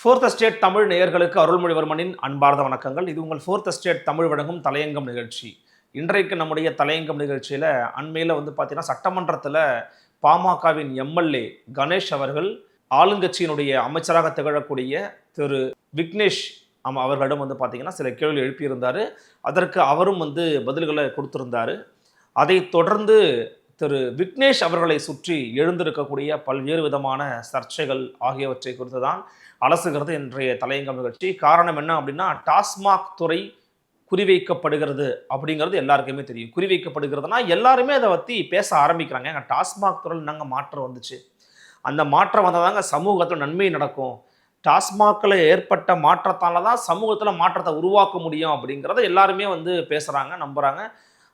Fourth estate Tamil நேயர்களுக்கு அருள்மொழிவர்மனின் அன்பார்ந்த வணக்கங்கள். இது உங்கள் ஃபோர்த் எஸ்டேட் தமிழ் வழங்கும் தலையங்கம் நிகழ்ச்சி. இன்றைக்கு நம்முடைய தலையங்கம் நிகழ்ச்சியில் அண்மையில் பார்த்தீங்கன்னா சட்டமன்றத்தில் பாமகவின் எம்எல்ஏ கணேஷ் அவர்கள் ஆளுங்கட்சியினுடைய அமைச்சராக திகழக்கூடிய திரு விக்னேஷ் அவர்களிடம் பார்த்தீங்கன்னா சில கேள்வி எழுப்பியிருந்தார். அதற்கு அவரும் பதில்களை கொடுத்திருந்தார். அதை தொடர்ந்து திரு விக்னேஷ் அவர்களை சுற்றி எழுந்திருக்கக்கூடிய பல்வேறு விதமான சர்ச்சைகள் ஆகியவற்றை குறித்து தான் அலசுகிறது இன்றைய தலையங்கம் நிகழ்ச்சி. காரணம் என்ன அப்படின்னா, டாஸ்மாக் துறை குறிவைக்கப்படுகிறது அப்படிங்கிறது எல்லாருக்குமே தெரியும். குறிவைக்கப்படுகிறதுனா எல்லாருமே அதை பற்றி பேச ஆரம்பிக்கிறாங்க. எங்கள் டாஸ்மாக் துறையில் நாங்கள் மாற்றம் வந்துச்சு, அந்த மாற்றம் வந்ததாங்க சமூகத்தில் நன்மை நடக்கும், டாஸ்மாகில் ஏற்பட்ட மாற்றத்தால் தான் சமூகத்தில் மாற்றத்தை உருவாக்க முடியும் அப்படிங்கிறத எல்லாருமே பேசுகிறாங்க, நம்புகிறாங்க.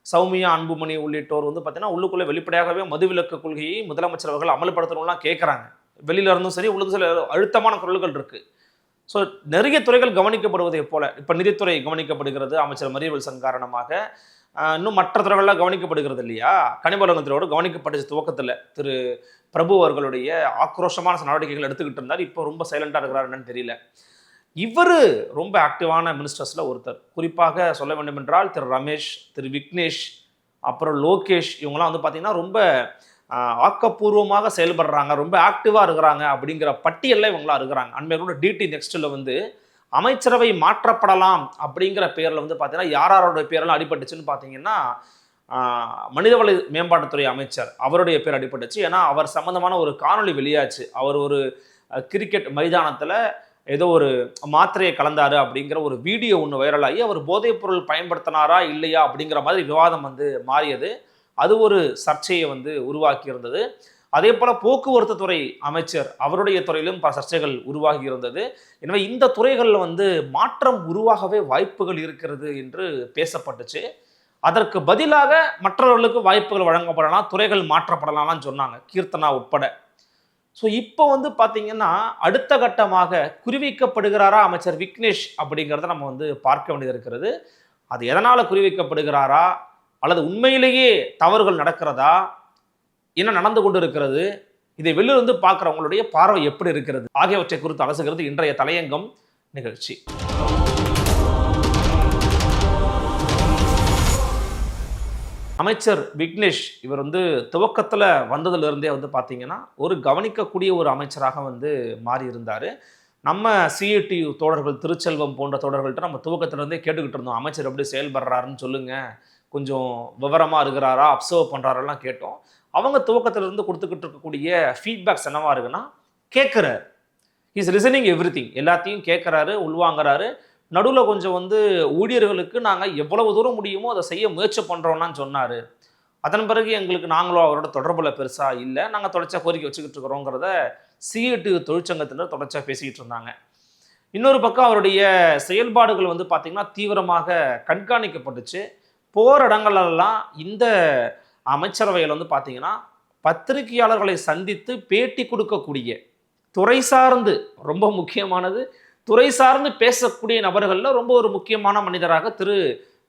சௌமியா, அன்புமணி உள்ளிட்டோர் பார்த்தீங்கன்னா உள்ளுக்குள்ளே வெளிப்படையாகவே மதுவிலக்கு கொள்கையை முதலமைச்சர் அவர்கள் அமல்படுத்தணும்லாம் கேட்குறாங்க. வெளியில இருந்தும் சரி, உள்ளது சில அழுத்தமான குரல்கள் இருக்கு. ஸோ நிறைய துறைகள் கவனிக்கப்படுவதை போல இப்போ நிதித்துறை கவனிக்கப்படுகிறது அமைச்சர் மரியவில்சன் காரணமாக. இன்னும் மற்ற துறைகள்லாம் கவனிக்கப்படுகிறது இல்லையா? கனிமவளத்துறையோடு கவனிக்கப்பட்டுச்சு துவக்கத்தில். திரு பிரபு அவர்களுடைய ஆக்ரோஷமான நடவடிக்கைகள் எடுத்துக்கிட்டு இருந்தார். இப்போ ரொம்ப சைலண்டாக இருக்கிறார், என்னன்னு தெரியல. இவர் ரொம்ப ஆக்டிவான மினிஸ்டர்ஸில் ஒருத்தர். குறிப்பாக சொல்ல வேண்டும் என்றால் திரு ரமேஷ், திரு விக்னேஷ், அப்புறம் லோகேஷ், இவங்கெல்லாம் பார்த்தீங்கன்னா ரொம்ப ஆக்கப்பூர்வமாக செயல்படுறாங்க, ரொம்ப ஆக்டிவாக இருக்கிறாங்க அப்படிங்கிற பட்டியலில் இவங்களாம் இருக்கிறாங்க. அண்மையோட டிடி நெக்ஸ்ட்டில் அமைச்சரவை மாற்றப்படலாம் அப்படிங்கிற பேரில் பார்த்தீங்கன்னா யாரோட பேரெல்லாம் அடிபட்டுச்சுன்னு பார்த்தீங்கன்னா, மனிதவள மேம்பாட்டுத்துறை அமைச்சர் அவருடைய பேர் அடிபட்டுச்சு. ஏன்னா அவர் சம்மந்தமான ஒரு காணொலி வெளியாச்சு. அவர் ஒரு கிரிக்கெட் மைதானத்தில் ஏதோ ஒரு மாத்திரையை கலந்தாரு அப்படிங்கிற ஒரு வீடியோ ஒன்று வைரலாகி அவர் போதைப் பொருள் பயன்படுத்தினாரா இல்லையா அப்படிங்கிற மாதிரி விவாதம் மாறியது. அது ஒரு சர்ச்சையை உருவாக்கி இருந்தது. அதே போல போக்குவரத்து துறை அமைச்சர் அவருடைய துறையிலும் பல சர்ச்சைகள் உருவாகி இருந்தது. எனவே இந்த துறைகளில் மாற்றம் உருவாகவே வாய்ப்புகள் இருக்கிறது என்று பேசப்பட்டுச்சு. அதற்கு பதிலாக மற்றவர்களுக்கு வாய்ப்புகள் வழங்கப்படலாம், துறைகள் மாற்றப்படலாம்னு சொன்னாங்க, கீர்த்தனா உட்பட. ஸோ இப்போ பார்த்தீங்கன்னா அடுத்த கட்டமாக குறிவைக்கப்படுகிறாரா அமைச்சர் விக்னேஷ் அப்படிங்கிறத நம்ம பார்க்க வேண்டியது இருக்கிறது. அது எதனால் குறிவைக்கப்படுகிறாரா, அல்லது உண்மையிலேயே தவறுகள் நடக்கிறதா, என்ன நடந்து கொண்டு இருக்கிறது, இதை வெளியிலிருந்து பார்க்குறவங்களுடைய பார்வை எப்படி இருக்கிறது ஆகியவற்றை குறித்து அலசுகிறது இன்றைய தலையங்கம் நிகழ்ச்சி. அமைச்சர் விக்னேஷ் இவர் துவக்கத்தில் வந்ததுலேருந்தே பார்த்தீங்கன்னா ஒரு கவனிக்கக்கூடிய ஒரு அமைச்சராக மாறி இருந்தார். நம்ம சிஐடியு தோழர்கள், திருச்செல்வம் போன்ற தோழர்கள்ட்ட நம்ம துவக்கத்திலேருந்தே கேட்டுக்கிட்டு இருந்தோம், அமைச்சர் எப்படி செயல்படுறாருன்னு சொல்லுங்கள், கொஞ்சம் விவரமாக இருக்கிறாரா, அப்சர்வ் பண்ணுறாரெல்லாம் கேட்டோம். அவங்க துவக்கத்திலிருந்து கொடுத்துக்கிட்டு இருக்கக்கூடிய ஃபீட்பேக்ஸ் என்னவா இருக்குன்னா, கேட்குறாரு, இஸ் லிசனிங் எவ்ரி திங், எல்லாத்தையும் கேட்குறாரு, உள்வாங்கிறாரு. நடுவில் கொஞ்சம் ஊழியர்களுக்கு நாங்கள் எவ்வளவு தூரம் முடியுமோ அதை செய்ய முயற்சி பண்ணுறோம்னான்னு சொன்னார். அதன் பிறகு எங்களுக்கு நாங்களும் அவரோட தொடர்பில் பெருசாக இல்லை, நாங்கள் தொடர்ச்சியாக கோரிக்கை வச்சுக்கிட்டு இருக்கிறோங்கிறத சிஐடியு தொழிற்சங்கத்தினர் தொடர்ச்சியாக பேசிக்கிட்டு இருந்தாங்க. இன்னொரு பக்கம் அவருடைய செயல்பாடுகள் பார்த்திங்கன்னா தீவிரமாக கண்காணிக்கப்பட்டுச்சு. போகிற இடங்களெல்லாம் இந்த அமைச்சரவையில் பார்த்தீங்கன்னா பத்திரிகையாளர்களை சந்தித்து பேட்டி கொடுக்கக்கூடிய, துறை சார்ந்து ரொம்ப முக்கியமானது, துறை சார்ந்து பேசக்கூடிய நபர்களில் ரொம்ப ஒரு முக்கியமான மனிதராக திரு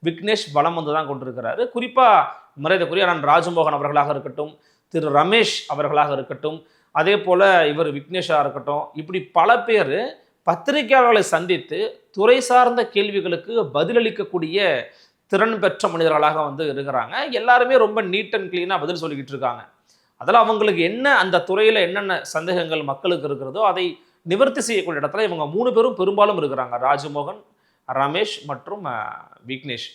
விக்னேஷ் பலம் தான் கொண்டிருக்கிறாரு. குறிப்பாக மரியாதைக்குரிய அண்ணன் ராஜமோகன் அவர்களாக இருக்கட்டும், திரு ரமேஷ் அவர்களாக இருக்கட்டும், அதே போல் இவர் விக்னேஷாக இருக்கட்டும், இப்படி பல பேர் பத்திரிகையாளர்களை சந்தித்து துறை சார்ந்த கேள்விகளுக்கு பதிலளிக்கக்கூடிய திறன் பெற்ற மனிதர்களாக இருக்கிறாங்க. எல்லாருமே ரொம்ப நீட் அண்ட் கிளீனாக பதில் சொல்லிக்கிட்டு இருக்காங்க. அதில் அவங்களுக்கு என்ன, அந்த துறையில் என்னென்ன சந்தேகங்கள் மக்களுக்கு இருக்கிறதோ அதை நிவர்த்தி செய்யக்கூடிய இடத்துல இவங்க 3 பேரும் பெரும்பாலும் இருக்கிறாங்க, ராஜமோகன், ரமேஷ் மற்றும் விக்னேஷ்.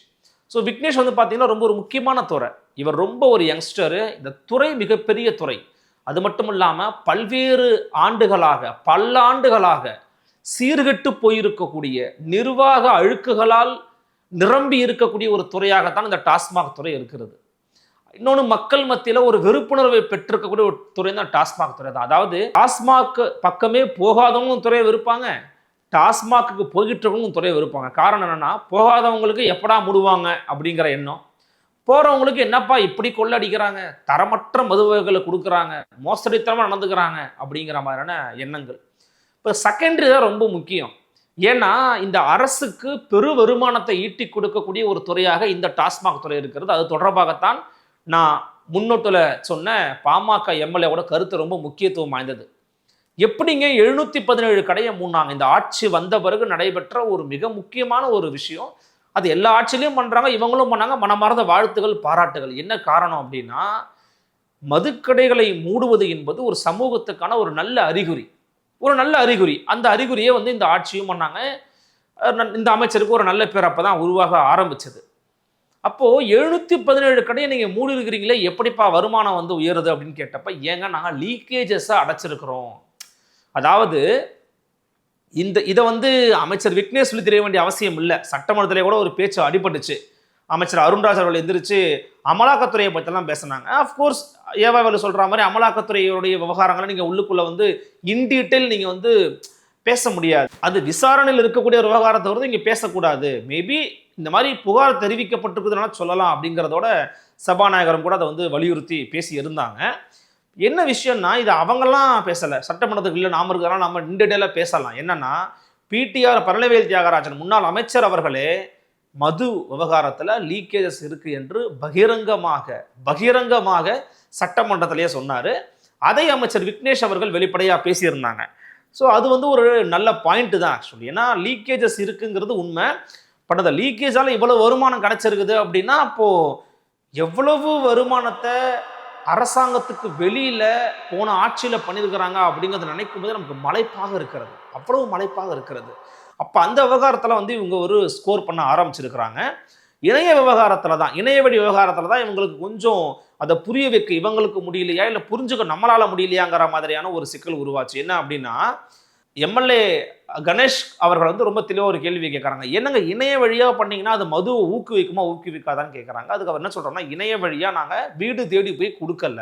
ஸோ விக்னேஷ் பார்த்தீங்கன்னா ரொம்ப ஒரு முக்கியமான துறை. இவர் ரொம்ப ஒரு யங்ஸ்டரு. இந்த துறை மிகப்பெரிய துறை. அது மட்டும் இல்லாமல் பல்வேறு ஆண்டுகளாக, பல ஆண்டுகளாக சீர்கெட்டு போயிருக்கக்கூடிய, நிர்வாக அழுக்குகளால் நிரம்பி இருக்கக்கூடிய ஒரு துறையாகத்தான் இந்த டாஸ்மாக் துறை இருக்கிறது. இன்னொன்று, மக்கள் மத்தியில் ஒரு வெறுப்புணர்வை பெற்றிருக்கக்கூடிய ஒரு துறை தான் டாஸ்மாக் துறை தான். அதாவது டாஸ்மாக் பக்கமே போகாதவங்களும் துறையை வெறுப்பாங்க, டாஸ்மாக்கு போய்கிட்டு இருக்கவங்களும் துறையை வெறுப்பாங்க. காரணம் என்னன்னா, போகாதவங்களுக்கு எப்படா மூடுவாங்க அப்படிங்கிற எண்ணம், போகிறவங்களுக்கு என்னப்பா இப்படி கொள்ளடிக்கிறாங்க, தரமற்ற மதுவகைகளை கொடுக்குறாங்க, மோசடித்தனமாக நடந்துக்கிறாங்க அப்படிங்கிற மாதிரியான எண்ணங்கள். இப்போ செகண்டரி தான் ரொம்ப முக்கியம். ஏன்னா இந்த அரசுக்கு பெரு வருமானத்தை ஈட்டி கொடுக்கக்கூடிய ஒரு துறையாக இந்த டாஸ்மாக் துறை இருக்கிறது. அது தொடர்பாகத்தான் நான் முன்னோட்டில் சொன்ன பாமக எம்எல்ஏவோட கருத்து ரொம்ப முக்கியத்துவம் வாய்ந்தது. எப்படிங்க 717 கடையை மூடினாங்க? இந்த ஆட்சி வந்த பிறகு நடைபெற்ற ஒரு மிக முக்கியமான ஒரு விஷயம். அது எல்லா ஆட்சியிலயும் பண்றாங்க, இவங்களும் பண்ணாங்க. மனமார்ந்த வாழ்த்துகள், பாராட்டுகள். என்ன காரணம் அப்படின்னா, மதுக்கடைகளை மூடுவது என்பது ஒரு சமூகத்துக்கான ஒரு நல்ல அறிகுறி. ஒரு நல்ல அறிகுறி. அந்த அறிகுறியே வந்து இந்த ஆட்சியும் பண்ணாங்க. இந்த அமைச்சருக்கு ஒரு நல்ல பேர் அப்பதான் உருவாக ஆரம்பிச்சது. அப்போ 717 கடையை நீங்க மூடி இருக்கிறீங்களே, எப்படிப்பா வருமானம் வந்து உயருது அப்படின்னு கேட்டப்ப, ஏங்க நாங்க லீக்கேஜஸ அடைச்சிருக்கிறோம். அதாவது இத வந்து அமைச்சர் விக்னேஷ் சொல்லி தெரிய வேண்டிய அவசியம் இல்ல. சட்டமன்றத்திலே கூட ஒரு பேச்சு அடிபட்டுச்சு. அமைச்சர் அருண்ராஜ் அவர்கள் எந்திரிச்சு அமலாக்கத்துறையை பற்றிலாம் பேசினாங்க. ஆஃப்கோர்ஸ் ஏவாவேலு சொல்ற மாதிரி அமலாக்கத்துறையுடைய விவகாரங்களை நீங்க உள்ளுக்குள்ள வந்து இன் டீட்டெயில் நீங்க வந்து பேச முடியாது. அது விசாரணையில் இருக்கக்கூடிய ஒரு விவகாரத்தை வந்து இங்க பேசக்கூடாது. மேபி இந்த மாதிரி புகார் தெரிவிக்கப்பட்டிருக்குதுன்னா சொல்லலாம் அப்படிங்கிறதோட சபாநாயகரும் கூட அதை வந்து வலியுறுத்தி பேசி இருந்தாங்க. என்ன விஷயம்னா, இது அவங்கெல்லாம் பேசல. சட்டமன்றத்துக்கு இல்லை நாம இருக்கிறோம், நம்ம இன் டீட்டெயிலாக பேசலாம். என்னன்னா, பிடிஆர் பழனிவேல் தியாகராஜன் முன்னாள் அமைச்சர் அவர்களே மது விவகாரத்தில் லீக்கேஜஸ் இருக்கு என்று பகிரங்கமாக சட்டமன்றத்திலேயே சொன்னார். அதை அமைச்சர் விக்னேஷ் அவர்கள் வெளிப்படையாக பேசியிருந்தாங்க. ஸோ அது வந்து ஒரு நல்ல பாயிண்ட் தான் ஆக்சுவலி. ஏன்னா லீக்கேஜஸ் இருக்குங்கிறது உண்மை. பட் அந்த லீக்கேஜால் இவ்வளவு வருமானம் கிடைச்சிருக்குது அப்படின்னா, அப்போ எவ்வளவு வருமானத்தை அரசாங்கத்துக்கு வெளியில போன ஆட்சியில பண்ணியிருக்கிறாங்க அப்படிங்கிறத நினைக்கும் போது நமக்கு மலைப்பாக இருக்கிறது. அவ்வளவு மலைப்பாக இருக்கிறது. அப்ப அந்த விவகாரத்துல வந்து இவங்க ஒரு ஸ்கோர் பண்ண ஆரம்பிச்சிருக்கிறாங்க. இணைய விவகாரத்துல தான், இணையவழி விவகாரத்துல தான் இவங்களுக்கு கொஞ்சம் அதை புரிய வைக்க இவங்களுக்கு முடியலையா, இல்லை புரிஞ்சுக்க நம்மளால முடியலையாங்கிற மாதிரியான ஒரு சிக்கல் உருவாச்சு. என்ன அப்படின்னா, எம்எல்ஏ கணேஷ் அவர்கள் வந்து ரொம்ப தெளிவாக ஒரு கேள்வி கேட்குறாங்க. என்னங்க இணைய வழியாக பண்ணீங்கன்னா அது மதுவை ஊக்குவிக்குமா ஊக்குவிக்காதான்னு கேட்குறாங்க. அதுக்கு அவர் என்ன சொல்கிறோம்னா, இணைய வழியாக நாங்கள் வீடு தேடி போய் கொடுக்கல.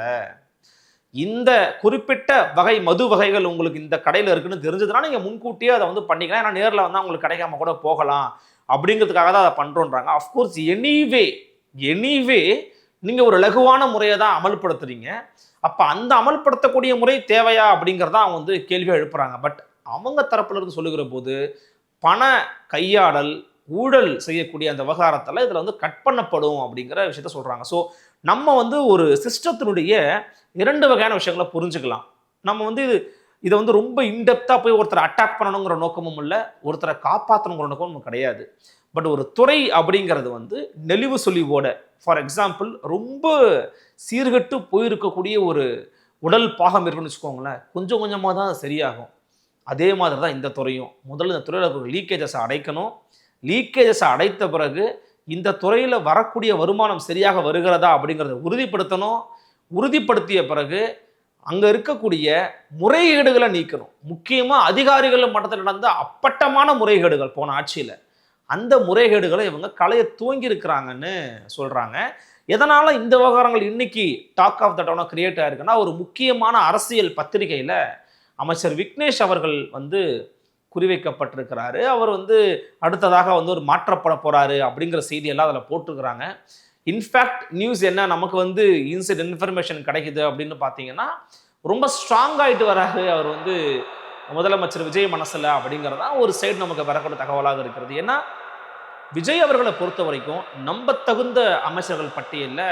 இந்த குறிப்பிட்ட வகை மது வகைகள் உங்களுக்கு இந்த கடையில் இருக்குன்னு தெரிஞ்சதுன்னா நீங்கள் முன்கூட்டியே அதை வந்து பண்ணிக்கலாம். ஏன்னா நேரில் வந்தால் உங்களுக்கு கிடைக்காம கூட போகலாம் அப்படிங்கிறதுக்காக தான் அதை பண்ணுறோன்றாங்க. அஃப்கோர்ஸ் எனிவே நீங்கள் ஒரு லகுவான முறையை தான் அமல்படுத்துறீங்க. அப்போ அந்த அமல்படுத்தக்கூடிய முறை தேவையா அப்படிங்கிறத அவங்க வந்து கேள்வியாக எழுப்புறாங்க. பட் அவங்க தரப்புல இருந்து சொல்லுகிற போது பண கையாடல், ஊழல் செய்யக்கூடிய அந்த விவகாரத்தில் இதில் வந்து கட் பண்ணப்படும் அப்படிங்கிற விஷயத்த சொல்கிறாங்க. ஸோ நம்ம வந்து ஒரு சிஸ்டத்தினுடைய 2 வகையான விஷயங்களை புரிஞ்சுக்கலாம். நம்ம வந்து இதை வந்து ரொம்ப இன்டெப்த்தாக போய் ஒருத்தரை அட்டாக் பண்ணணுங்கிற நோக்கமும் இல்லை, ஒருத்தரை காப்பாற்றணுங்கிற நோக்கமும் கிடையாது. பட் ஒரு துறை அப்படிங்கிறது வந்து நெளிவு சுழிவோட, ஃபார் எக்ஸாம்பிள் ரொம்ப சீர்கட்டு போயிருக்கக்கூடிய ஒரு உடல் பாகம் இருக்குன்னு வச்சுக்கோங்களேன், கொஞ்சம் கொஞ்சமாக தான் சரியாகும். அதே மாதிரி தான் இந்த துறையும். முதல்ல இந்த துறையில் லீக்கேஜஸை அடைக்கணும். லீக்கேஜஸை அடைத்த பிறகு இந்த துறையில் வரக்கூடிய வருமானம் சரியாக வருகிறதா அப்படிங்கிறத உறுதிப்படுத்தணும். உறுதிப்படுத்திய பிறகு அங்கே இருக்கக்கூடிய முறைகேடுகளை நீக்கணும். முக்கியமாக அதிகாரிகள் மட்டத்தில் நடந்த அப்பட்டமான முறைகேடுகள் போன ஆட்சியில், அந்த முறைகேடுகளை இவங்க களைய துவங்கி இருக்கிறாங்கன்னு சொல்கிறாங்க. எதனால் இந்த விவகாரங்கள் இன்னைக்கு டாக் ஆஃப் த டவுனாக கிரியேட் ஆயிருக்குன்னா, ஒரு முக்கியமான அரசியல் பத்திரிகையில் அமைச்சர் விக்னேஷ் அவர்கள் வந்து குறிவைக்கப்பட்டிருக்கிறாரு. அவர் வந்து அடுத்ததாக வந்து ஒரு மாற்றப்பட போகிறாரு அப்படிங்கிற செய்தியெல்லாம் அதில் போட்டிருக்கிறாங்க. இன்ஃபேக்ட் நியூஸ் என்ன நமக்கு வந்து இன்சைட் இன்ஃபர்மேஷன் கிடைக்குது அப்படின்னு பார்த்தீங்கன்னா, ரொம்ப ஸ்ட்ராங் ஆகிட்டு வராரு அவர் வந்து முதலமைச்சர் விஜய் மனசில் அப்படிங்கிறதா ஒரு சைடு நமக்கு வரக்கூடிய தகவலாக இருக்கிறது. ஏன்னா விஜய் அவர்களை பொறுத்த வரைக்கும் நம்ப தகுந்த அமைச்சர்கள் பட்டியலில்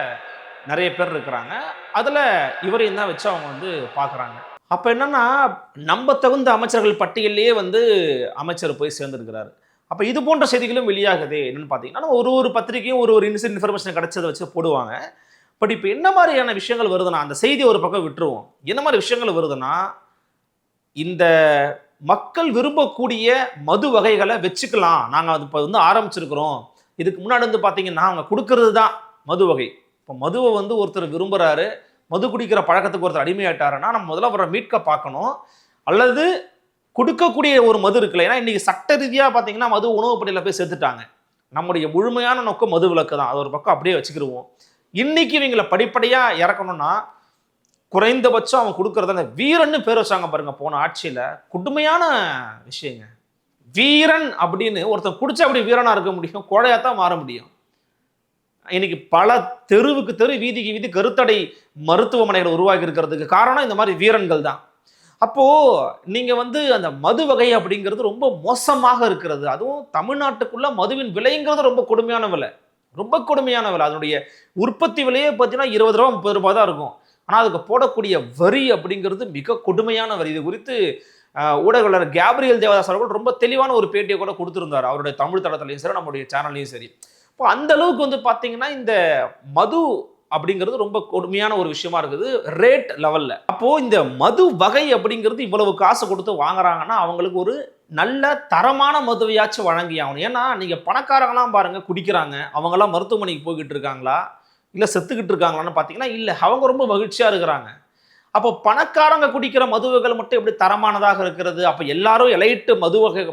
நிறைய பேர் இருக்கிறாங்க. அதில் இவரையும் தான் வச்சு அவங்க வந்து பார்க்குறாங்க. அப்போ என்னன்னா, நம்ப தகுந்த அமைச்சர்கள் பட்டியலையே வந்து அமைச்சர் போய் சேர்ந்துருக்கிறாரு. அப்போ இது போன்ற செய்திகளும் வெளியாகுது. என்னன்னு பார்த்தீங்கன்னா, ஒரு பத்திரிகையும் ஒரு இன்சைட் இன்ஃபர்மேஷன் கிடைச்சதை வச்சு போடுவாங்க. பட் இப்போ என்ன மாதிரியான விஷயங்கள் வருதுன்னா, அந்த செய்தி ஒரு பக்கம் விட்டுருவோம். என்ன மாதிரி விஷயங்கள் வருதுன்னா, இந்த மக்கள் விரும்பக்கூடிய மது வகைகளை வச்சுக்கலாம், நாங்கள் அது இப்போ வந்து ஆரம்பிச்சிருக்கிறோம். இதுக்கு முன்னாடி வந்து பார்த்தீங்கன்னா அவங்க கொடுக்கறது தான் மது வகை. இப்போ மதுவை வந்து ஒருத்தர் விரும்புகிறாரு, மது குடிக்கிற பழக்கத்துக்கு ஒருத்தர் அடிமையாட்டாருன்னா நம்ம முதல்ல அவரை மீட்க பார்க்கணும். அல்லது கொடுக்கக்கூடிய ஒரு மது இருக்குல்ல, ஏன்னா இன்றைக்கி சட்ட ரீதியாக பார்த்தீங்கன்னா மது உணவு பட்டியலில் போய் சேர்த்துட்டாங்க. நம்முடைய முழுமையான நோக்கம் மது விலக்கு தான். அது ஒரு பக்கம் அப்படியே வச்சுக்கிடுவோம். இன்னைக்கு இவங்களை படிப்படியாக இறக்கணும்னா குறைந்தபட்சம் அவன் கொடுக்கறத அந்த வீரன்னு பேர் வச்சாங்க பாருங்க போன ஆட்சியில். கொடுமையான விஷயங்க. வீரன் அப்படின்னு ஒருத்தர் குடிச்சா அப்படி வீரனா இருக்க முடியும், கோழையாத்தான் மாற முடியும். இன்னைக்கு பல தெருவுக்கு தெரு, வீதிக்கு வீதி கருத்தடை மருத்துவமனைகள் உருவாகி இருக்கிறதுக்கு காரணம் இந்த மாதிரி வீரன்கள் தான். அப்போ நீங்க வந்து அந்த மது வகை அப்படிங்கிறது ரொம்ப மோசமாக இருக்கிறது. அதுவும் தமிழ்நாட்டுக்குள்ள மதுவின் விலைங்கிறது ரொம்ப கொடுமையான விலை, ரொம்ப கொடுமையான விலை. அதனுடைய உற்பத்தி விலையே பார்த்தீங்கன்னா 20 ரூபா 30 ரூபாய் தான் இருக்கும். ஆனால் அதுக்கு போடக்கூடிய வரி அப்படிங்கிறது மிக கொடுமையான வரி. இது குறித்து ஊடகவியலாளர் கேப்ரியல் தேவதாஸ் அவர்கள் ரொம்ப தெளிவான ஒரு பேட்டியை கூட கொடுத்திருந்தார், அவருடைய தமிழ் தளத்திலையும் சரி நம்முடைய சேனல்லையும் சரி. இப்போ அந்த அளவுக்கு வந்து பார்த்தீங்கன்னா இந்த மது அப்படிங்கிறது ரொம்ப கொடுமையான ஒரு விஷயமா இருக்குது ரேட் லெவல்ல. அப்போ இந்த மது வகை அப்படிங்கிறது இவ்வளவு காசு கொடுத்து வாங்குறாங்கன்னா அவங்களுக்கு ஒரு நல்ல தரமான மதுவையாச்சும் வழங்கி ஆகணும். ஏன்னா நீங்க பணக்காரங்களாம் பாருங்க குடிக்கிறாங்க, அவங்கெல்லாம் மருத்துவமனைக்கு போய்கிட்டு இருக்காங்களா இல்லை செத்துக்கிட்டு இருக்காங்களான்னு பார்த்தீங்கன்னா இல்லை, அவங்க ரொம்ப மகிழ்ச்சியா இருக்கிறாங்க. அப்போ பணக்காரங்க குடிக்கிற மதுவகைகள் மட்டும் எப்படி தரமானதாக இருக்கிறது? அப்போ எல்லாரும் எலைட்டு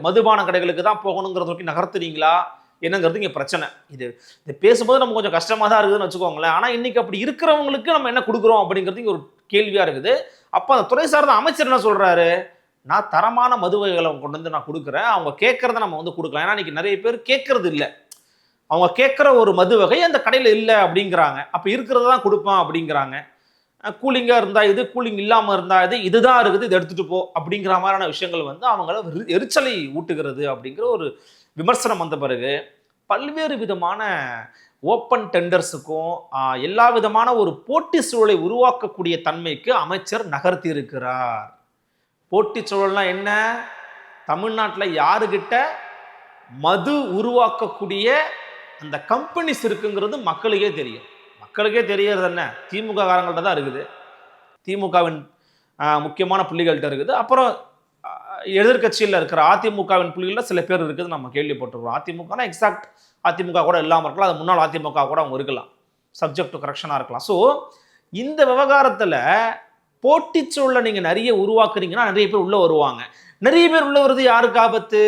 மதுபான கடைகளுக்கு தான் போகணுங்கிறத நோக்கி நகர்த்துறீங்களா என்னங்கிறது இங்கே பிரச்சனை. இது பேசும்போது நம்ம கொஞ்சம் கஷ்டமாக தான் இருக்குதுன்னு வச்சுக்கோங்களேன். ஆனால் இன்னைக்கு அப்படி இருக்கிறவங்களுக்கு நம்ம என்ன கொடுக்குறோம் அப்படிங்கிறது இங்கே ஒரு கேள்வியாக இருக்குது. அப்போ அந்த துறை சார்ந்த அமைச்சர் என்ன சொல்றாரு, நான் தரமான மதுவகைகளை கொண்டு வந்து நான் கொடுக்குறேன், அவங்க கேட்கறத நம்ம வந்து கொடுக்கலாம். ஏன்னா இன்னைக்கு நிறைய பேர் கேட்கறது இல்லை, அவங்க கேட்குற ஒரு மது வகை அந்த கடையில் இல்லை அப்படிங்கிறாங்க. அப்போ இருக்கிறத தான் கொடுப்பேன் அப்படிங்கிறாங்க. கூலிங்காக இருந்தால் இது, கூலிங் இல்லாமல் இருந்தால் இது, இதுதான் இருக்குது இதை எடுத்துகிட்டு போ அப்படிங்கிற மாதிரியான விஷயங்கள் வந்து அவங்கள எரிச்சலை ஊட்டுகிறது அப்படிங்கிற ஒரு விமர்சனம் வந்த பிறகு பல்வேறு விதமான ஓப்பன் டெண்டர்ஸுக்கும் எல்லா விதமான ஒரு போட்டி சூழலை உருவாக்கக்கூடிய தன்மைக்கு அமைச்சர் நகர்த்தி இருக்கிறார். போட்டி சூழல்னா என்ன? தமிழ்நாட்டில் யாருகிட்ட மது உருவாக்கக்கூடிய அந்த கம்பெனிஸ் இருக்குங்கிறது மக்களுக்கே தெரியும். மக்களுக்கே தெரியறது என்ன, திமுக காரங்கள்ட்ட தான் இருக்குது, திமுகவின் முக்கியமான புள்ளிகள்கிட்ட இருக்குது. அப்புறம் எதிர்கட்சியில் இருக்கிற அதிமுகவின் புள்ளிகளில் சில பேர் இருக்குது, நம்ம கேள்விப்பட்டிருக்கிறோம். அதிமுகனா எக்ஸாக்ட் அதிமுக கூட இல்லாமல் இருக்கலாம், அது முன்னாள் அதிமுக கூட அவங்க இருக்கலாம், சப்ஜெக்ட் டு கரெக்ஷனாக இருக்கலாம். ஸோ இந்த விவகாரத்தில் போட்டி சூழலை நீங்கள் நிறைய உருவாக்குறீங்கன்னா நிறைய பேர் உள்ளே வருவாங்க. நிறைய பேர் உள்ள வருது யாருக்கு ஆபத்து?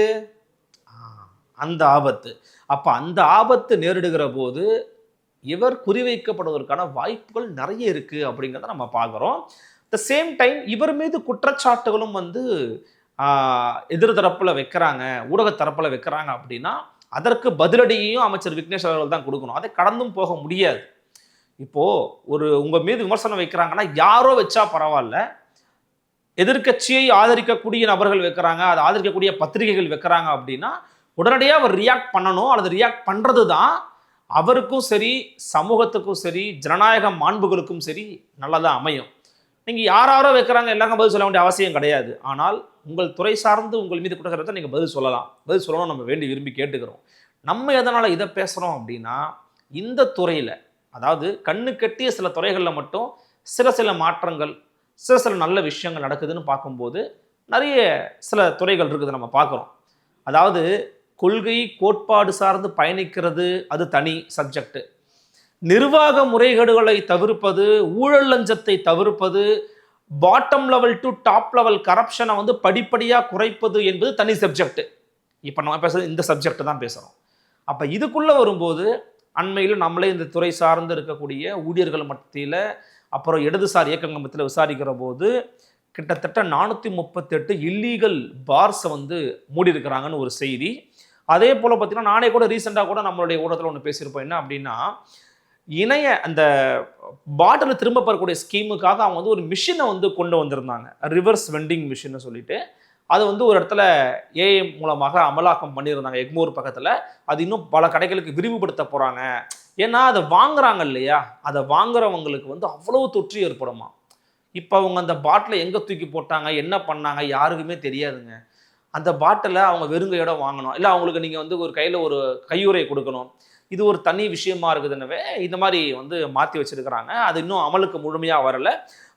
அந்த ஆபத்து. அப்போ அந்த ஆபத்து நேரிடுகிற போது இவர் குறிவைக்கப்படுவதற்கான வாய்ப்புகள் நிறைய இருக்கு அப்படிங்கிறத நம்ம பார்க்குறோம். த சேம் டைம் இவர் மீது குற்றச்சாட்டுகளும் வந்து எதிர்தரப்புல வைக்கிறாங்க, ஊடக தரப்புல வைக்கிறாங்க அப்படின்னா அதற்கு பதிலடியையும் அமைச்சர் விக்னேஷ் அவர்கள் தான் கொடுக்கணும். அதை கடந்தும் போக முடியாது. இப்போ உங்க மீது விமர்சனம் வைக்கிறாங்கன்னா யாரோ வச்சா பரவாயில்ல, எதிர்கட்சியை ஆதரிக்கக்கூடிய நபர்கள் வைக்கிறாங்க, அதை ஆதரிக்கக்கூடிய பத்திரிகைகள் வைக்கிறாங்க அப்படின்னா உடனடியாக அவர் ரியாக்ட் பண்ணணும். அல்லது ரியாக்ட் பண்றது தான் அவருக்கும் சரி, சமூகத்துக்கும் சரி, ஜனநாயக மாண்புகளுக்கும் சரி நல்லதா அமையும். நீங்க யாரோ வைக்கிறாங்க எல்லாருக்கும் பதில் சொல்ல வேண்டிய அவசியம் கிடையாது. ஆனால் உங்கள் துறை சார்ந்து உங்கள் மீது குற்றச்சாட்டை நீங்க பதில் சொல்லலாம், பதில் சொல்லணும், நம்ம வேண்டி விரும்பி கேட்டுக்கிறோம். நம்ம எதனால இதை பேசுறோம் அப்படின்னா இந்த துறையில, அதாவது கண்ணு கட்டிய சில துறைகளில் மட்டும் சில மாற்றங்கள், சில நல்ல விஷயங்கள் நடக்குதுன்னு பார்க்கும்போது நிறைய சில துறைகள் இருக்குது நம்ம பார்க்குறோம். அதாவது கொள்கை கோட்பாடு சார்ந்து பயணிக்கிறது அது தனி சப்ஜெக்ட். நிர்வாக முறைகேடுகளை தவிர்ப்பது, ஊழல் லஞ்சத்தை தவிர்ப்பது, bottom level to top level கரப்ஷனை வந்து படிப்படியாக குறைப்பது என்பது தனி சப்ஜெக்ட். இப்போ நம்ம பேசுறது இந்த சப்ஜெக்ட் தான் பேசுகிறோம். அப்போ இதுக்குள்ளே வரும்போது அண்மையில் நம்மளே இந்த துறை சார்ந்து இருக்கக்கூடிய ஊழியர்கள் மத்தியில், அப்புறம் இடதுசாரி இயக்கங்கள் மத்தியில் விசாரிக்கிற போது கிட்டத்தட்ட 438 இல்லீகல் பார்ஸை வந்து மூடி இருக்கிறாங்கன்னு ஒரு செய்தி. அதே போல் பார்த்தீங்கன்னா நானே கூட ரீசெண்டாக கூட நம்மளுடைய ஊடகத்தில் ஒன்று பேசியிருப்போம். என்ன அப்படின்னா, அந்த பாட்டில் திரும்ப பெறக்கூடிய ஸ்கீமுக்காக அவங்க வந்து ஒரு மிஷினை வந்து கொண்டு வந்திருந்தாங்க, ரிவர்ஸ் வெண்டிங் மிஷின்னு சொல்லிட்டு. அது வந்து ஒரு இடத்துல ஏஐ மூலமாக அமலாக்கம் பண்ணியிருந்தாங்க எக்மூர் பக்கத்தில். அது இன்னும் பல கடைகளுக்கு விரிவுபடுத்த போகிறாங்க. ஏன்னா அதை வாங்குறாங்க இல்லையா, அதை வாங்குறவங்களுக்கு வந்து அவ்வளவு தொற்று ஏற்படுமா. இப்போ அவங்க அந்த பாட்டிலை எங்கே தூக்கி போட்டாங்க, என்ன பண்ணாங்க, யாருக்குமே தெரியாதுங்க. அந்த பாட்டிலை அவங்க வெறுங்கையோட வாங்கணும், இல்லை அவங்களுக்கு நீங்கள் வந்து ஒரு கையில் ஒரு கையுறை கொடுக்கணும். இது ஒரு தனி விஷயமா இருக்குதுன்னவே இந்த மாதிரி வந்து மாற்றி வச்சிருக்கிறாங்க. அது இன்னும் அமலுக்கு முழுமையாக வரலை.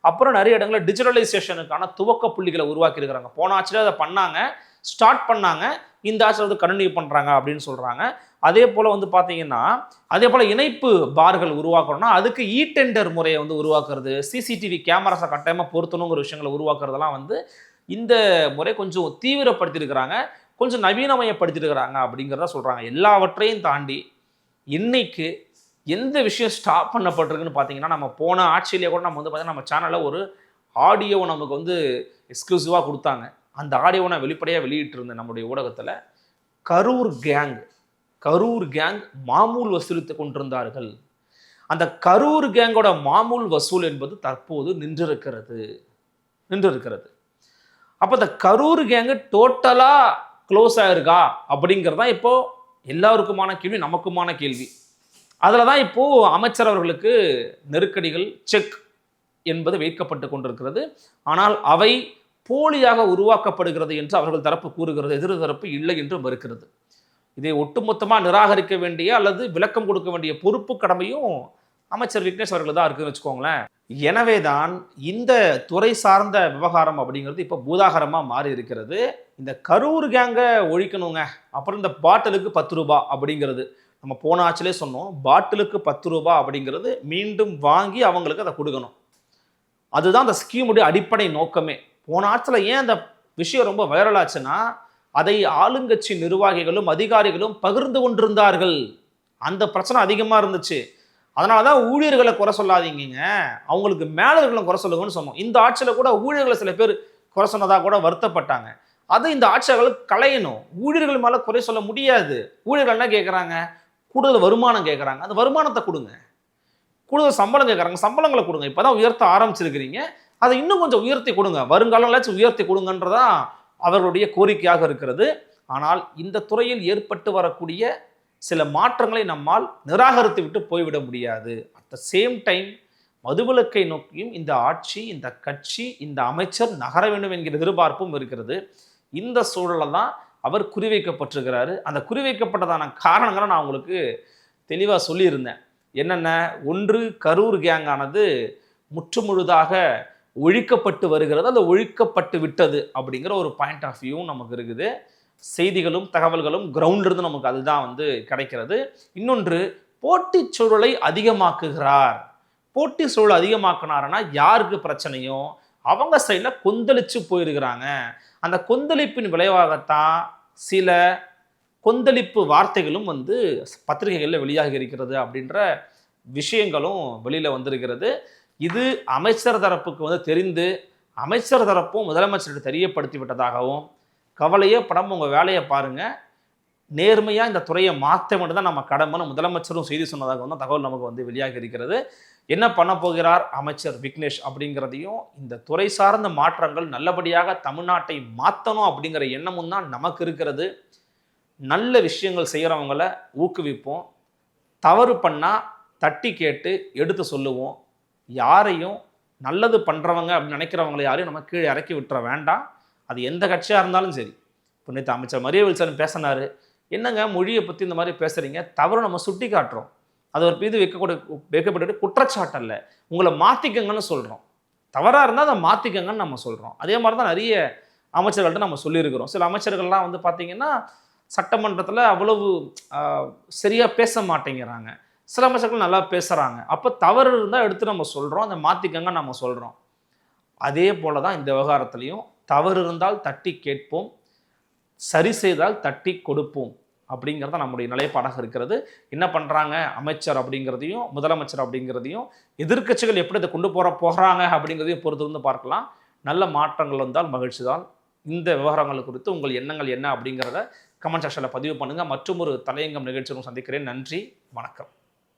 அப்புறம் நிறைய இடங்களில் டிஜிட்டலைசேஷனுக்கான துவக்க புள்ளிகளை உருவாக்கி இருக்கிறாங்க. போன ஆட்சியில் அதை பண்ணாங்க, ஸ்டார்ட் பண்ணாங்க, இந்த ஆட்சியில் வந்து கண்டினியூ பண்ணுறாங்க அப்படின்னு சொல்கிறாங்க. அதே போல் வந்து பார்த்தீங்கன்னா, அதே போல் இணைப்பு பார்கள் உருவாக்கணும்னா அதுக்கு இ டெண்டர் முறையை வந்து உருவாக்குறது, சிசிடிவி கேமராஸை கட்டாயமாக பொருத்தணுங்கிற விஷயங்களை உருவாக்குறதெல்லாம் வந்து இந்த முறை கொஞ்சம் தீவிரப்படுத்தியிருக்கிறாங்க, கொஞ்சம் நவீனமயப்படுத்தியிருக்கிறாங்க அப்படிங்கிறத சொல்கிறாங்க. எல்லாவற்றையும் தாண்டி இன்னைக்கு எந்த விஷயம் ஸ்டாப் பண்ணப்பட்டிருக்குன்னு பார்த்தீங்கன்னா, நம்ம போன ஆட்சியிலேயே கூட நம்ம வந்து பார்த்தீங்கன்னா நம்ம சேனலில் ஒரு ஆடியோவை நமக்கு வந்து எக்ஸ்க்ளூசிவாக கொடுத்தாங்க. அந்த ஆடியோவை நான் வெளிப்படையாக வெளியிட்டிருந்தேன் நம்முடைய ஊடகத்தில். கரூர் கேங் மாமூல் வசூலித்து கொண்டிருந்தார்கள். அந்த கரூர் கேங்கோட மாமூல் வசூல் என்பது தற்போது நின்றிருக்கிறது. அப்போ இந்த கரூர் கேங்கு டோட்டலாக க்ளோஸ் ஆயிருக்கா அப்படிங்கிறது தான் இப்போ எல்லாருக்குமான கேள்வி, நமக்குமான கேள்வி. அதில் தான் இப்போது அமைச்சர் அவர்களுக்கு நெருக்கடிகள், செக் என்பது வைக்கப்பட்டு கொண்டிருக்கிறது. ஆனால் அவை போலியாக உருவாக்கப்படுகிறது என்று அவர்கள் தரப்பு கூறுகிறது, எதிர் தரப்பு இல்லை என்று மறுக்கிறது. இதை ஒட்டுமொத்தமாக நிராகரிக்க வேண்டிய அல்லது விளக்கம் கொடுக்க வேண்டிய பொறுப்பு கடமையும் அமைச்சர் விக்னேஷ் அவர்கள் தான் இருக்குன்னு வச்சுக்கோங்களேன். எனவே தான் இந்த துறை சார்ந்த விவகாரம் அப்படிங்கிறது இப்போ பூதாகரமாக மாறி இருக்கிறது. இந்த கரூர் கேங்கை ஒழிக்கணுங்க, அப்புறம் இந்த பாட்டிலுக்கு 10 ரூபாய் அப்படிங்கிறது நம்ம போன ஆட்சிலே சொன்னோம். பாட்டிலுக்கு 10 ரூபாய் அப்படிங்கிறது மீண்டும் வாங்கி அவங்களுக்கு அதை கொடுக்கணும். அதுதான் அந்த ஸ்கீமுடைய அடிப்படை நோக்கமே. போன ஆட்சியில் ஏன் அந்த விஷயம் ரொம்ப வைரல் ஆச்சுன்னா, அதை ஆளுங்கட்சி நிர்வாகிகளும் அதிகாரிகளும் பகிர்ந்து கொண்டிருந்தார்கள். அந்த பிரச்சனை அதிகமாக இருந்துச்சு. அதனால தான் ஊழியர்களை குறை சொல்லாதீங்க, அவங்களுக்கு மேலர்களும் குறை சொல்லுங்கன்னு சொன்னோம். இந்த ஆட்சியில் கூட ஊழியர்களை சில பேர் குறை சொன்னதாக கூட வருத்தப்பட்டாங்க. அதை இந்த ஆட்சியாளர்கள் களையணும். ஊழியர்கள் மேலே குறை சொல்ல முடியாது. ஊழியர்கள் என்ன கேட்குறாங்க? கூடுதல் வருமானம் கேட்குறாங்க. அந்த வருமானத்தை கொடுங்க. கூடுதல் சம்பளம் கேட்குறாங்க, சம்பளங்களை கொடுங்க. இப்போ தான் உயர்த்த ஆரம்பிச்சிருக்கிறீங்க, அதை இன்னும் கொஞ்சம் உயர்த்தி கொடுங்க, வருங்காலங்களாச்சும் உயர்த்தி கொடுங்கன்றதான் அவர்களுடைய கோரிக்கையாக இருக்கிறது. ஆனால் இந்த துறையில் ஏற்பட்டு வரக்கூடிய சில மாற்றங்களை நம்மால் நிராகரித்து விட்டு போய்விட முடியாது. அட் த சேம் டைம் மதுவிலக்கை நோக்கியும் இந்த ஆட்சி, இந்த கட்சி, இந்த அமைச்சர் நகர வேண்டும் என்கிற எதிர்பார்ப்பும் இருக்கிறது. இந்த சூழலில் தான் அவர் குறிவைக்கப்பட்டிருக்கிறாரு. அந்த குறிவைக்கப்பட்டதான காரணங்களை நான் உங்களுக்கு தெளிவாக சொல்லியிருந்தேன். என்னென்ன? ஒன்று, கரூர் கேங்கானது முற்றுமுழுதாக ஒழிக்கப்பட்டு வருகிறது, அது ஒழிக்கப்பட்டு விட்டது அப்படிங்கிற ஒரு பாயிண்ட் ஆஃப் வியூ நமக்கு இருக்குது. செய்திகளும் தகவல்களும் கிரவுண்ட்லேருந்து நமக்கு அதுதான் கிடைக்கிறது. இன்னொன்று, போட்டி சூழலை அதிகமாக்குகிறார். போட்டி சூழல் அதிகமாக்கினாருன்னா யாருக்கு பிரச்சனையோ அவங்க சைடில் கொந்தளிச்சு போயிருக்கிறாங்க. அந்த கொந்தளிப்பின் விளைவாகத்தான் சில கொந்தளிப்பு வார்த்தைகளும் பத்திரிகைகளில் வெளியாகி இருக்கிறது அப்படின்ற விஷயங்களும் வெளியில் வந்திருக்கிறது. இது அமைச்சர் தரப்புக்கு தெரிந்து அமைச்சர் தரப்பும் முதலமைச்சருக்கு தெரியப்படுத்தி விட்டதாகவும், கவலையே படம் உங்கள் வேலையை பாருங்கள், நேர்மையாக இந்த துறையை மாற்ற மட்டும் தான் நம்ம கடமைன்னு முதலமைச்சரும் செய்தி சொன்னதாகவும் தான் தகவல் நமக்கு வெளியாகி இருக்கிறது. என்ன பண்ண போகிறார் அமைச்சர் விக்னேஷ் அப்படிங்கிறதையும், இந்த துறை சார்ந்த மாற்றங்கள் நல்லபடியாக தமிழ்நாட்டை மாற்றணும் அப்படிங்கிற எண்ணமும் தான் நமக்கு இருக்கிறது. நல்ல விஷயங்கள் செய்கிறவங்கள ஊக்குவிப்போம், தவறு பண்ணால் தட்டி கேட்டு எடுத்து சொல்லுவோம். யாரையும் நல்லது பண்ணுறவங்க அப்படின்னு நினைக்கிறவங்களை யாரையும் நம்ம கீழே இறக்கி விட்டுற வேண்டாம். அது எந்த கட்சியாக இருந்தாலும் சரி. இப்போ நேற்று அமைச்சர் மரிய வில்சன் பேசினார், என்னங்க மொழியை பற்றி இந்த மாதிரி பேசுகிறீங்க, தவறு நம்ம சுட்டி காட்டுறோம், அது ஒரு மீது வைக்கப்பட்டு குற்றச்சாட்டு அல்ல, உங்களை மாற்றிக்கங்கன்னு சொல்கிறோம். தவறாக இருந்தால் அதை மாற்றிக்கங்கன்னு நம்ம சொல்கிறோம். அதே மாதிரி தான் நிறைய அமைச்சர்கள்ட்ட நம்ம சொல்லியிருக்கிறோம். சில அமைச்சர்கள்லாம் பார்த்தீங்கன்னா சட்டமன்றத்தில் அவ்வளவு சரியாக பேச மாட்டேங்கிறாங்க, சில அமைச்சர்கள் நல்லா பேசுகிறாங்க. அப்போ தவறு இருந்தால் எடுத்து நம்ம சொல்கிறோம், அதை மாற்றிக்கங்க நம்ம சொல்கிறோம். அதே போல தான் இந்த விவகாரத்துலையும் தவறு இருந்தால் தட்டி கேட்போம், சரி செய்தால் தட்டி கொடுப்போம் அப்படிங்கிறத நம்முடைய நிலைப்பாடாக இருக்கிறது. என்ன பண்ணுறாங்க அமைச்சர் அப்படிங்கிறதையும் முதலமைச்சர் அப்படிங்கிறதையும், எதிர்க்கட்சிகள் எப்படி இதை கொண்டு போகிறாங்க அப்படிங்கிறதையும் பொறுத்து பார்க்கலாம். நல்ல மாற்றங்கள் வந்தால் மகிழ்ச்சி தான். இந்த விவகாரங்கள் குறித்து உங்கள் எண்ணங்கள் என்ன அப்படிங்கிறத கமெண்ட் செக்ஷனில் பதிவு பண்ணுங்கள். மற்றும் ஒரு தலையங்கம் நிகழ்ச்சியும் சந்திக்கிறேன். நன்றி, வணக்கம்.